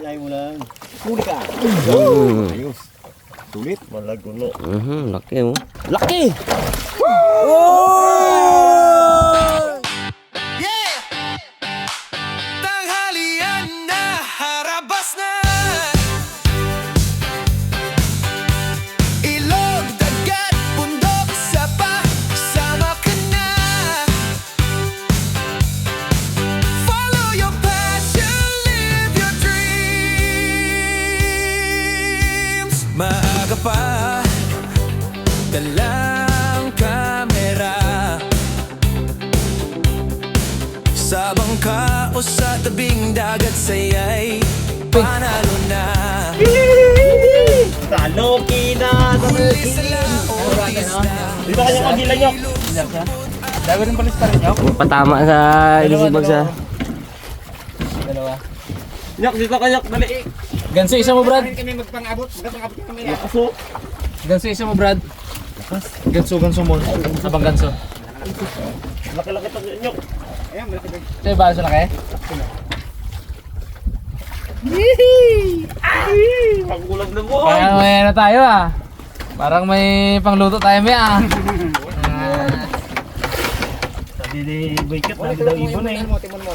Ilay mo lang. Huli ka. Ayos. Sulit. Malagulo. Laki oh. Laki! Oh! Maaga pa, dalang kamera sa bangka o sa tabing dagat, sayay panalo na. Taloki na. Di ba kanyang kagilan nyo? Dago rin palis pa rin nyo? Patama sa ilisibag sa... Dalawa. Nyak, dito kanyak. Dali. Ganso isa mo, Brad. Kami magpang-abot. Magpang-abot kami. Ganso isa mo, Brad. Ganso mo. Abang ganso. Laki-laki ito nyok. Ayan, malaki ba? Ito yung baso laki? Pagkulag na mo. Parang may ano tayo ah. Parang may pangluto tayo may ah. Sabi ni Boykat, sabi daw ibon eh. Timon mo.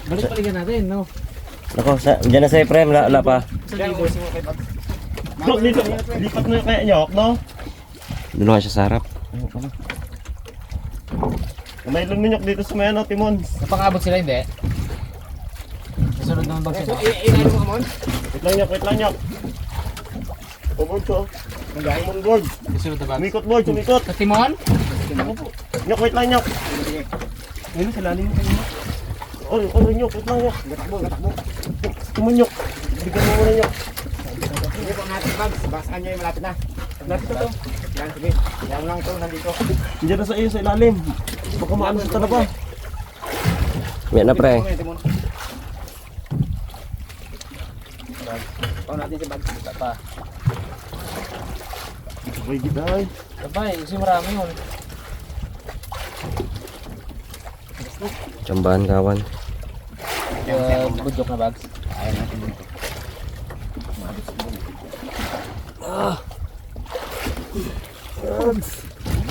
Balik paligan natin, no? Ako, dyan na sa frame, wala pa. Nyok, dito. Lipat mo yung kaya nyok, no? Doon nga siya sa harap. May luminyok dito sa may ano, Timon. Napang-abot sila, hindi? Susunod naman bang sila? Wait lang nyok. Board ko. Timon board. Susunod na ba? Umikot board, umikot. Sa Timon? Nyok, wait lang nyok. Ayun, sa lalim yung kanina. Nyok, wait lang nyok. Gatakbo. Timon nyok. Bigyan mo muna nyok. Hindi po natin bags. Basahan nyo yung malapit na. Malapit na to. Yan, sige. Yan lang ito, nandito. Diyan na sa iyo, sa ilalim. Baka maano sa talaba. Yan na pre. Pao natin si bags. Wala pa. Sabay giday. Sabay, kasi marami yun. Tsambahan kawan. Budok na bags. Ayaw natin dito.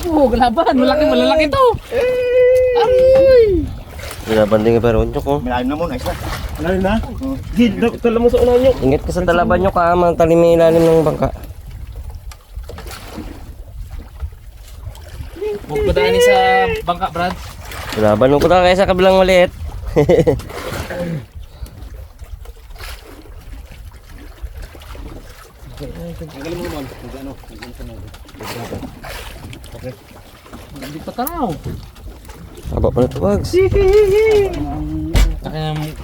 Oh, galaban. Malalaki to. Ay! Binabanding pa ron nyok oh. Malalim na muna, isa. Malalim na? Gid, tala mo sa unahan nyok. Ingat ka sa talaban nyo ka, mga talim may ilalim ng bangka. Huwag padaanin sa bangka, Brad. Laban mo ko na kayo sa kabilang maliit. Tanggalin mo naman. Ano? Okay. Hindi pa tanaw. Haba pa na ito bags.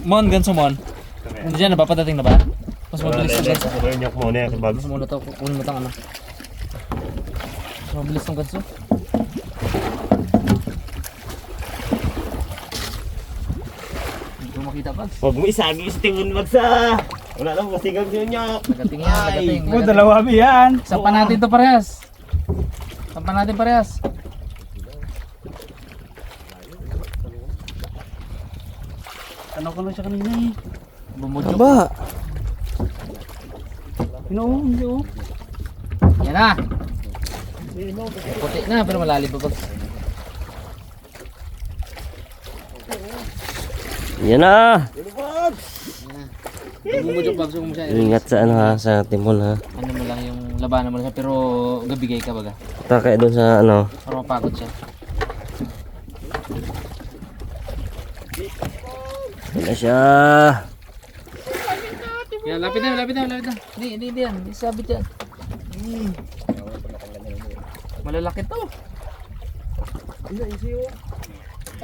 Mon, ganso Mon. Hindi dyan, napapadating na ba? Mas mabilis ang ganso. Sabay nyok muna yan sa bags. Gusto muna ito, kunin mo itang ano. Mas mabilis ang ganso. Hindi ko makita pa. Huwag mo isagi sa Timon bags ah. Wala lang, masigag yun nyok. Nagating yan, nagating. dalawa yan. Sampan natin ito parehas. Sampan natin parehas. Ano ko lang siya kanina eh. Bumudyo. Haba. Hindi oh. Yan na. Puti na, pero malalim pa pag. Yan na. Bumudyo pag mo siya. Ingat sa ano ha, sa timon ha. Ano mo lang yung labanan mo lang siya, pero gabigay ka baga. Taka doon sa ano. Para mapagod siya. Yan na siya. Yan, lapit na. Hindi yan. Hindi sabit yan. Malalaki to.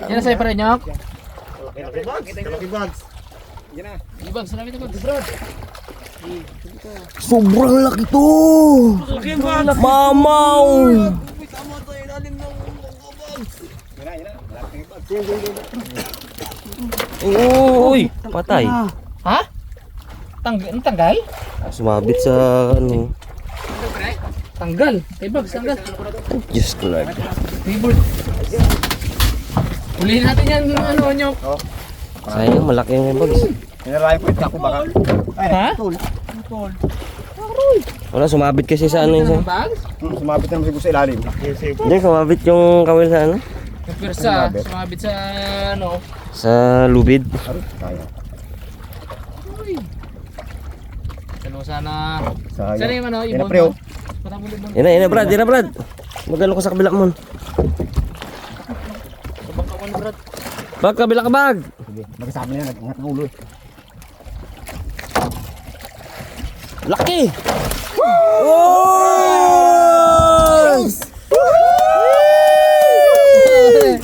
Yan na sa'yo pa rin, Nyok. Laki bags. Ibag, salamin na Brad. Sobrang laki to. Mamaw. Uy, patay. Ha? Tanggal? Sumabit sa ano. Tanggal. Ibag, tanggal. Diyos ko Lord. Favorite. Hulihin natin yan, ano, Nyok. Sayang, malaki yung bags. Pinarayan ko ito ako baka. Ay, Ha? putol. Wala, sumabit kasi sa ano yun. Ano bags? Sumabit na siguro sa ilalim. Hindi, sumabit yung kawil sa ano? Yung pirsa, sumabit sa ano. Sa lubid. Kaya. Ano sana. Sayang. Sana yung ano, Yan na, ibon pre, oh. mo. Sana mo ibon. Yan na, Brad, yan na, Brad. Magano ko sa kabila mo. Sabang ka mo ni Brad. Bag, kabila ka bag. Sige, magkasama na yan. Nag-ingat ng ulo eh. Laki! Oh!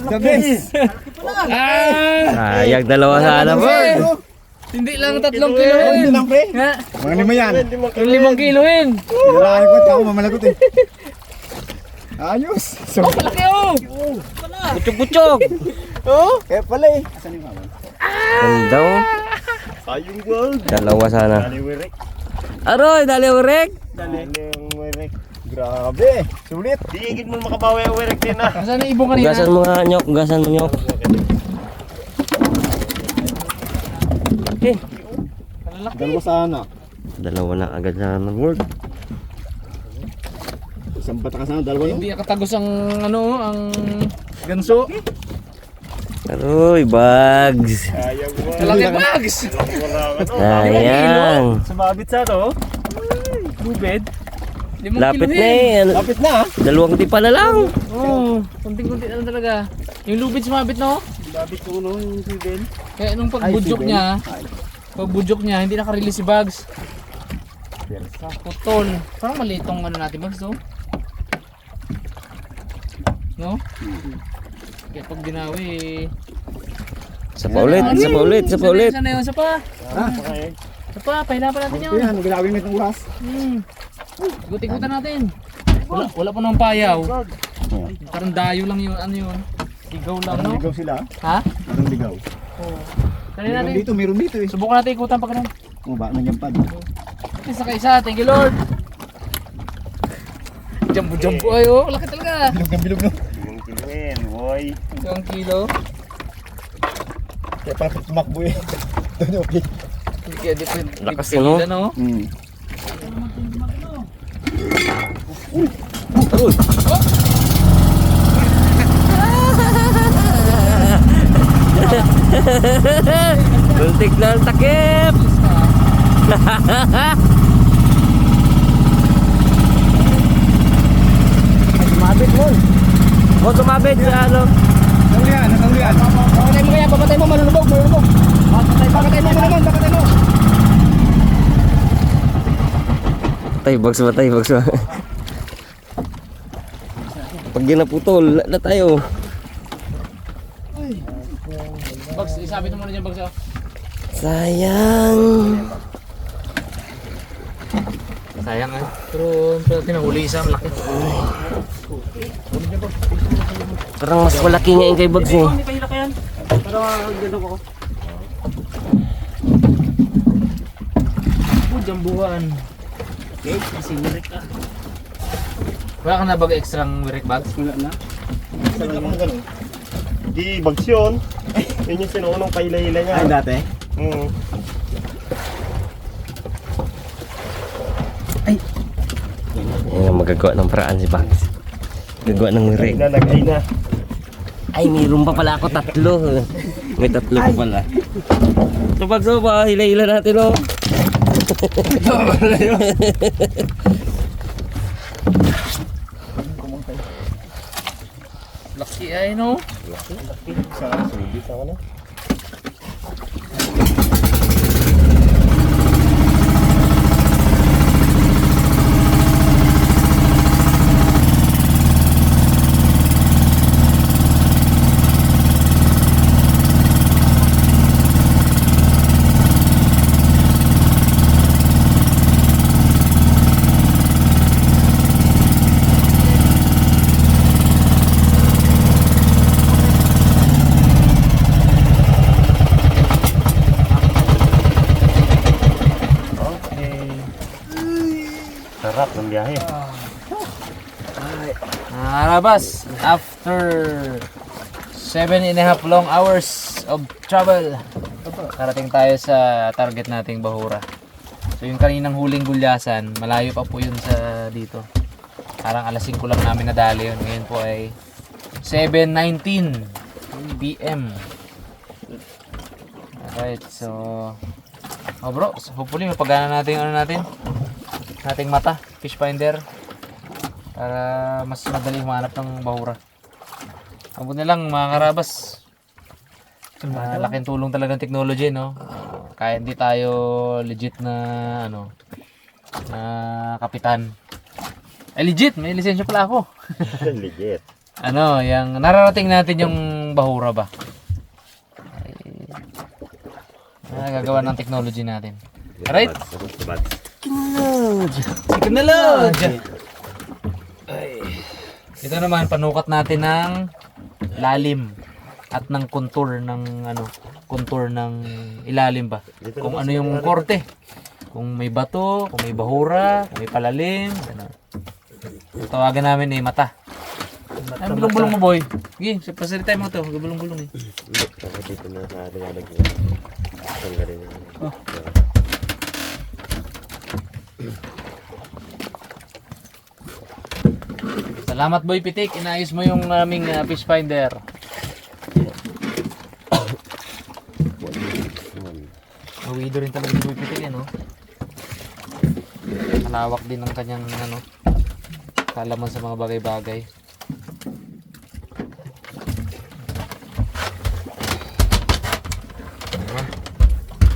The best! Ah! Sayang, dalawa sana, Brad. Hindi lang 3 kiloin. Hindi lang, pre. Nga, Mga lima yan. yung 5 kiloin. Pinarayan ko ito ako mamalagot eh. Ayos. So, Malaki oh! Putsog-putsog. oh, kaya pala eh. Asan yung kawan? Ganda oh. Ayong gold. Dalawa sana. Daliwirik. Aroy, dali urek. Daliwirik. Grabe. Sulit. Diigid mo makabawi ang wirik din ah. Nasaan yung ibon kanina? Gasan mo nga, Nyok. Gasan mo, Nyok. Okay. Malalaki. Dalawa sana. Dalawa na agad sana, Word. Isang bata ka sana, dalawa yun. Hindi katagos ang ano, ang ganso. Aroy, bags. Sayang mo. Malaki bags! Sayang. Sumabit sa to. Lubed. 5 Lapit na kiloin. eh. Ano, Lapit na ah. dalawang tipa na lang. Oo, kunting-kunti na lang talaga. Yung lubid sumabit no? Lapit ko no yung sibil. Kaya nung pagbudyok niya, hindi naka-release si Bugs. Putol. Parang maliit tong ano natin Bugs no? No? Kaya pag ginawi Isa pa ulit, isa pa ulit, isa pa ulit. Sana yun, isa pa. Okay. Isa pa, pahinapan natin yun. Yan, ginawin nitong oras. Ikot-ikutan natin. Wala pa nang payaw. Parang dayo lang yun, ano yun. Ligaw lang no? Parang ligaw sila. Ha? Parang ligaw. Oo. Tali Meron natin. dito, meron dito eh. Subukan natin ikutan pa ganun. Oh, ba nandiyan pa. Isa ka isa, thank you Lord. Jambu-jambu ay oh, laki talaga. Bilog ng bilog no. Yung kiluin, boy. 1 kilo. Kaya parang tumakbo eh. Doon okay. Kaya different. Lakas yun, no? No? Hmm. Buntik na ang takip. Sumabit mo. O, sumabit sa ano. Nangulian, nangulian. Papatay mo kaya, papatay mo, malulubog, malulubog. Papatay mo naman, papatay mo. Matay, bags. Pag ginaputol, na tayo. Bags, isabit mo muna dyan, Bags. Oh. Sayang. Sayang eh. Pero tinahuli isa, malaki. Parang mas malaki nga yung kay bags eh. Hindi kahila ka yan. Pero gano'n ko. Jambuhan. Okay, kasi wirik ah. Wala ka na bag extrang wirik Bags? Wala na. Hindi ka mga ganun. Di bags yun. Yun yung sinuunong kaila-hila niya. Ay, dati. Hmm. Yan ang magagawa ng paraan si bags. Gagawa ng wirig. Nalagay na. Ay, mayroon pa pala ako 3. May 3 pa pala. Ito bags, oh, pa hila-hila natin oh. Laki ay no? Sa subis ako na. Sarap ng biyahe. Narabas after 7.5 long hours of travel. Karating tayo sa target nating bahura. So yung kaninang huling gulyasan, malayo pa po yun sa dito. Parang alas 5 lang namin nadali yun. Ngayon po ay 7:19 PM. Alright, so bro, so hopefully mapagana natin yung nating mata, fish finder, para mas madali humanap ng bahura. Abot na lang mga karabas. Laking tulong talaga ng technology, no? Kaya hindi tayo legit na na kapitan. Ay legit, may lisensya pala ako. Legit. Yung nararating natin yung bahura ba? Gagawa ng technology natin. Alright? Technology! Ito naman, panukat natin ng lalim at ng contour ng ilalim ba? Kung ano yung korte. Kung may bato, kung may bahura, kung may palalim, tawagan namin mata. Ay, bulong-bulong mo boy. Sige, pasalita mo ito. Bulong-bulong Dito na sa liwanag mo. Ang galing. Salamat boy Pitik, inayos mo yung aming fish finder. Mawido rin talaga si boy Pitik yan, no? Malawak din ang kanyang kalaman sa mga bagay-bagay.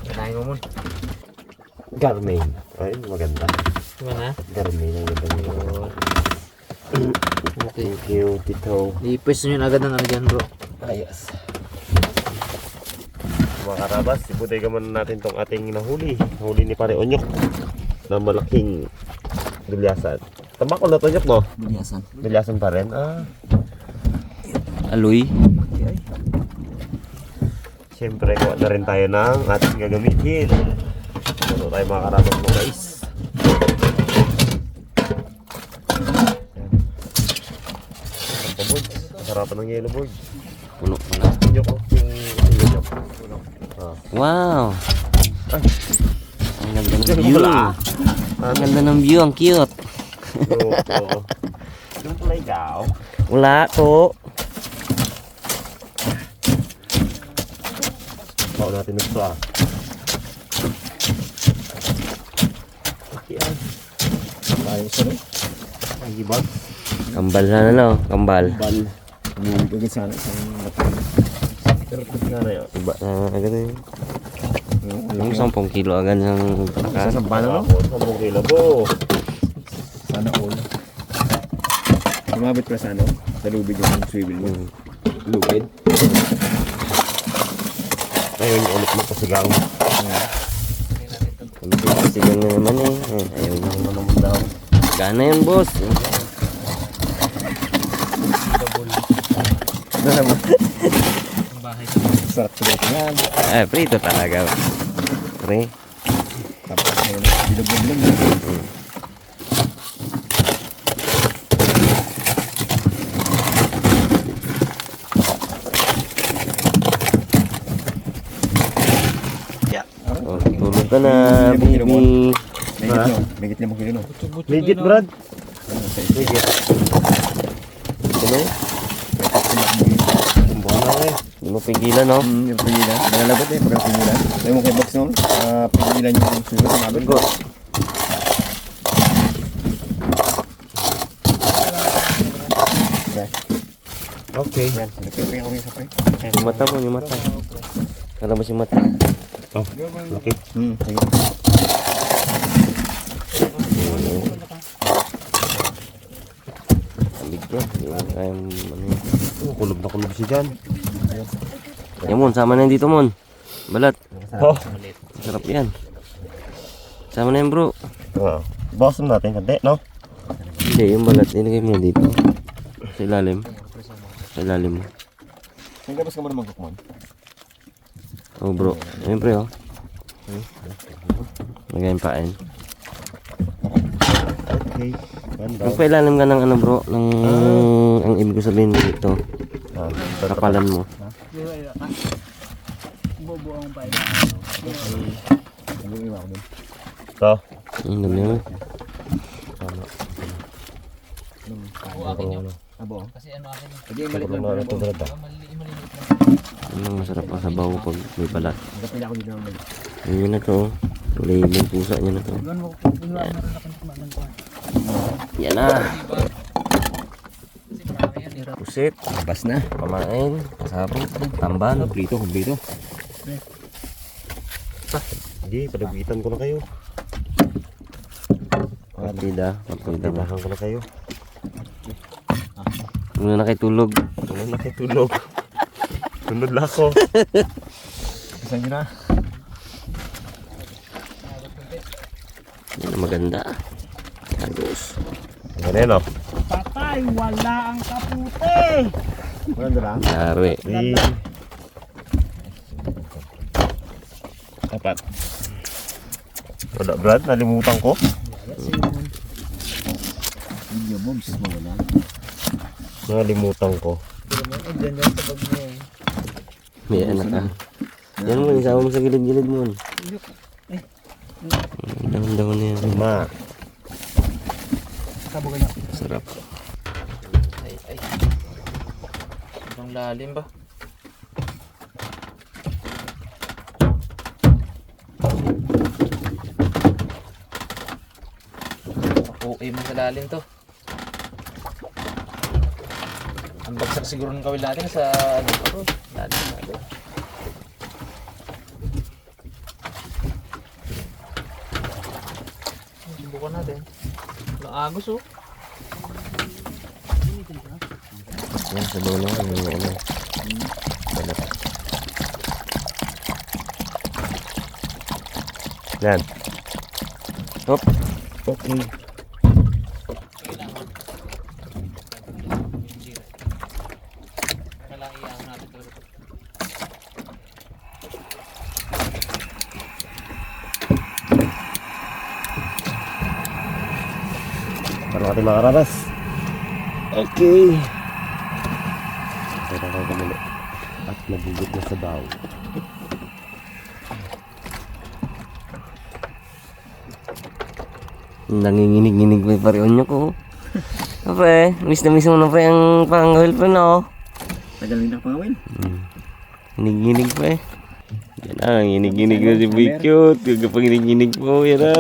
Kinain mo mo. Garmin. Ay, maganda. Diba na? Garmin ang ganda niyo. Okay. Thank you, Tito. I-pwesto nyo na agad ng dyan bro. Ayos. Mga karabas, ibuday muna natin tong ating nahuli. Nahuli ni Pare Onyok na malaking dulyasan. Tambak ko na to, Onyok, no? Dulyasan. Dulyasan pa rin. Aloy. Siyempre, kuha na rin tayo ng ating gagamitin. Ano tayo mga karabas mo, guys? Sarapan ng yellow board. Puno pala. Onyok, oh. Yung Onyok. Wow. Ay. Ang ganda ng view. Ang ganda ng view, ang cute. Oo. Yung pala ikaw. Wala to. Bawa natin ito Okay ay. Ayos na rin. Ay, ibag. Kambal na kambal. Bal. Gagawin sana isang pero nga na yun. Iba na agad eh. Yung 10 kilo agad ng taka. Sasamba na ako. 10 kilo po. Sana all. Sumabit ka sa sa lubid yung swivel mo. Lugid. Ayun, ulit mo pasigang. Sigang na naman eh. Ayaw na naman daw. Gana yan boss. Sarap sa yan. Prito talaga. Pre. Tapos bilog-bilog. Oh, tulog ka na, baby. Megit 5 kilo no. Legit, Brad. Legit. Ano? Buwan na eh. Hindi mo pigilan, no? Yung pigilan. Nalalagot pagka pigilan. Sabi mo kay box no. Pigilan yung swivel sumabit ko. Okay. Yan, nagpiping ako yung sapay. Yung mata mo, yung mata. Kalabas yung mata. Oh, okay. Sige. Bigyan. Hindi mo kaya Kulog na kulog siya dyan. Yan mon, sama na yan dito mon. Balat. Oh. Sarap yan. Sama na yan bro. Bawas natin kante, no? Hindi, yung balat. Ilagay mo na dito. Sa ilalim. Sa ilalim mo. Ang gabas ka mo naman kukmon. Oh bro. Ayun pre oh. Lagay yung pain. Okay. Ganda. Magpailalim ka ng ano bro. Ng ang ibig ko sabihin dito. Kapalan mo. Ito. Ang dami mo. Kasi ano akin eh. Pagkakas na ito Brad. Ang masarap pa sa bawo pag may balat. Yun na to. Kulay yung pusa niya na to. Yan na. Pusit. Labas na. Pamain. Kasabog. Tamban. Prito. Hindi, padagitan ko na kayo. Partida. Partida ba? Padagitan ko na kayo. Muna na kayo tulog. Ano na kayo tulog? Sunod lang ako. Saan nyo na? Yan na maganda. Agos. Ganyan o. Patay, wala ang kaputi. Maganda lang. Yari. Dapat. Wala Brad, nalimutan ko. Video bobs mo wala. Nalimutan ko. May anak ka. Yan mo, isama mo sa gilid-gilid mo. Daman-daman na yan. Ma. Sarap. Ay. Ang lalim ba? Okay mo sa lalim to. Ang bagsak siguro ng kawil natin sa ano to. Lalim. Subukan natin. Agos oh. Yan, sa dulo nga. Yung ano. Balat. Yan. Hop. Okay. Kailangan iyahan natin talaga. Parang ating mga kararas. Okay. Kaya tayo kamuli. At nagugot na sa baw. Nanginginig-nginig pa yung parion nyo ko. Pre, miss na miss mo na pre ang pangawil pa no. Tagal rin ako pangawin. Hinig-hinig pa eh. Yan na, hinig-hinig na si Boy Cute. Kapag hinig-hinig po, yan na.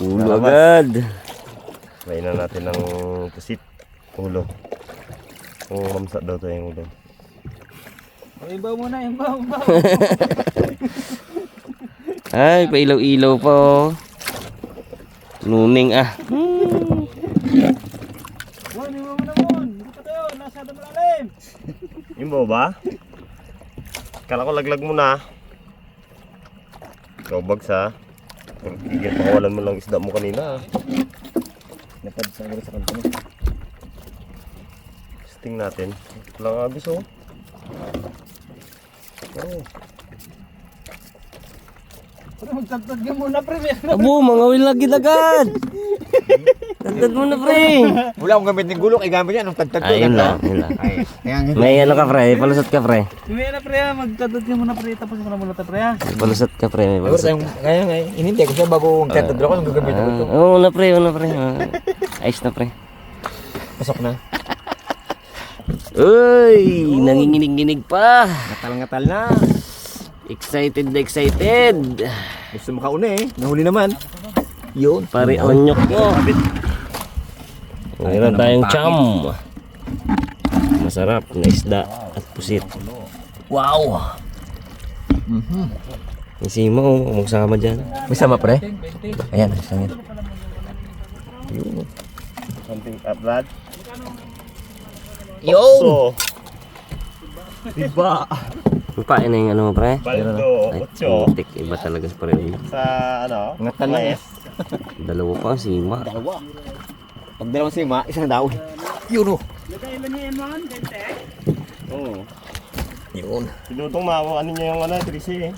Ulo agad. Kainan natin ng pusit. Ulo. Kung mamsa daw to yung ulo. Ibaw mo na, ibaw. Ay, pailaw-ilaw pa oh. Nuning ah. Mon, ibaw mo na, Mon. Dito ka tayo, nasa malalim. Yung ba? Kala ko laglag mo na. Ikaw bagsa. Higit pakawalan mo lang isda mo kanina. Napad sa oras sa kanto mo. Testing natin. Walang agos oh. Oh. Pero magtagtag ka muna, pre. Abo, mga wil lagi agad. Tagtad mo na pre. Wala akong gamit ng gulok, ay gamit yan. Ang tagtag ko. Ayun lang, yun lang. Ayan. May ano ka pre, palusot ka pre. May na, pre, magtagtag ka muna, pre. Tapos mo na muna, pre. May palusot ka pre, may palusot. Ngayon, inintay ko siya bago ang tagtag ko. Ang gagamitin ko ito. Oo na pre, una pre. Ayos na pre. Pasok na. Uy, nanginginig-nginig pa. Ngatal-ngatal na. Excited na excited. Gusto makauna eh. Nahuli naman. Yun. Pare onyok ko. Mayroon tayong cham. Masarap na isda at pusit. Wow. Yung sima oh, magsama dyan. May sama pre? Ayan, isang yan. Something up, Brad. Yun! So, Diba? Papain na yung ano mo pre? baldo, Ay, otso. putik. Iba talaga sa pare onyok. Sa ano? Ngatal lang eh. Dalawa pa ang sima. Dalawa. Pag dalawang sima, isang daw. Yun oh. Lagay lang niya yan, Mon. Dente. Oo. Yun. Sinutong ano niya yung ano, trisi eh.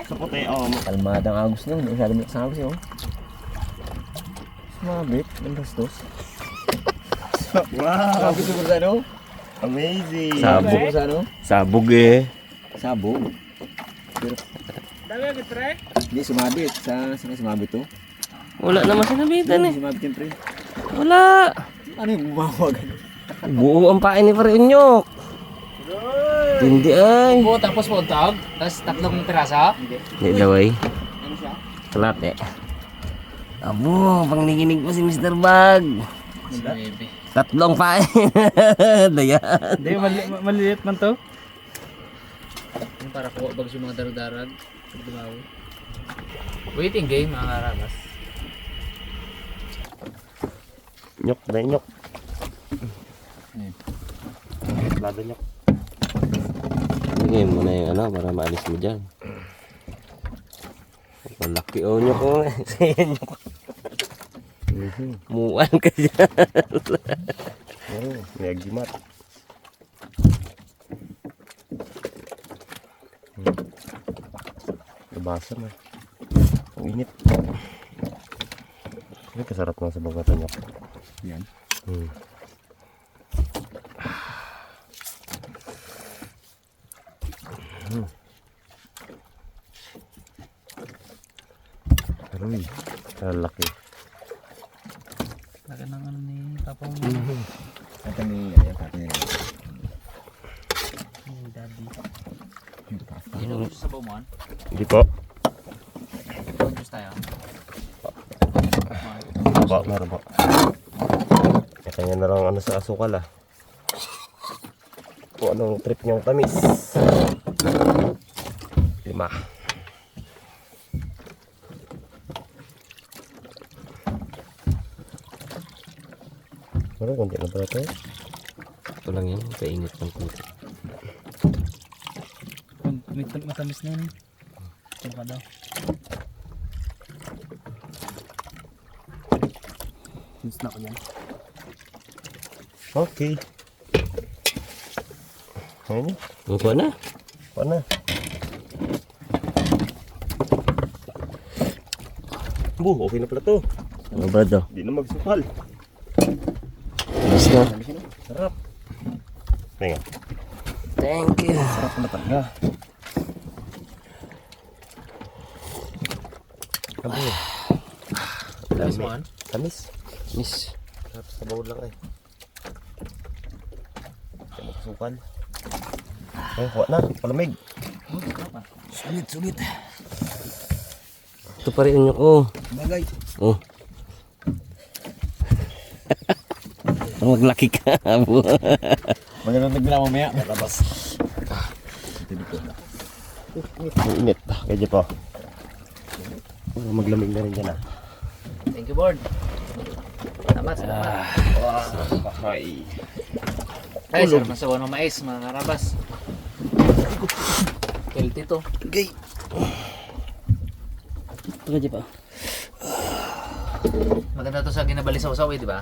Sa puti, oh. Kalmadang agos nung. Masyado mo sa agos yun. Sumabit. Ang gastos. Wow! Sabit siguro sa ano? Amazing! Sabog. Siguro sa ano? Sabog eh. Sabo. Dami agad pre. Hindi, sumabit. Saan ka sumabit to? Wala naman sinabitan eh. Sumabit yung pre. Wala. Ano yung bumawag? Buo ang pain ni pare Unyok. Hindi ay. Po, tapos puntag. Tapos tatlong pirasa. Hindi daw ay. Salat eh. Abo, panginginig pa si Mr. Bag. Si Baby. Tatlong pain. Daya. Hindi, maliliit man to. Yung para kuha bags yung mga darag-darag. Dumawi. Waiting game mga karabas. Nyok, dahil nyok. Lado nyok. Bigay mo na yung ano para maalis mo dyan. Malaki o Unyok ko. Sige Unyok. Muan ka dyan. May agimat. Nabasa na. Ang init. Ini kasarap ng sabang na nyok. Yan. Aroy, laki. Laka ng ano ni Papa mo. Ito ni, ayan, kati ni. Inom sa bawman. Hindi po. Gusto tayo. Po, meron po. Kanya na lang ano sa asukal ah. Po, anong trip niyong tamis? 5. Meron konti na pala tayo. Ito lang yan. Kainit ng puto. Matamis na yun. Ito pa daw. Miss na ko yan. Okay. Ayun yun. Mukha na. Paano? Okay na pala to. Ano ba ito? Hindi na magsukal. Alis na. Sarap. Teka. Thank you. Sarap na talaga. Tamis mo an? Tamis. Miss. Sarap sa bawal lang eh. Hindi magsukal. Ay, kuha na. Palamig. Sulit. Ito pa rin Unyok. Oh. Bagay. Oh. Maglaki ka. Magandang na mamaya. Labas. Ang init. Kaya po. Maglamig na rin dyan ah. Thank you, Board. Salamat, salamat. Ay. Ay, sarap na sabaw ng mais, mga karabas. Healthy to. Okay. Ito ka pa. Maganda to sa ginabalisaw-saw eh, di ba?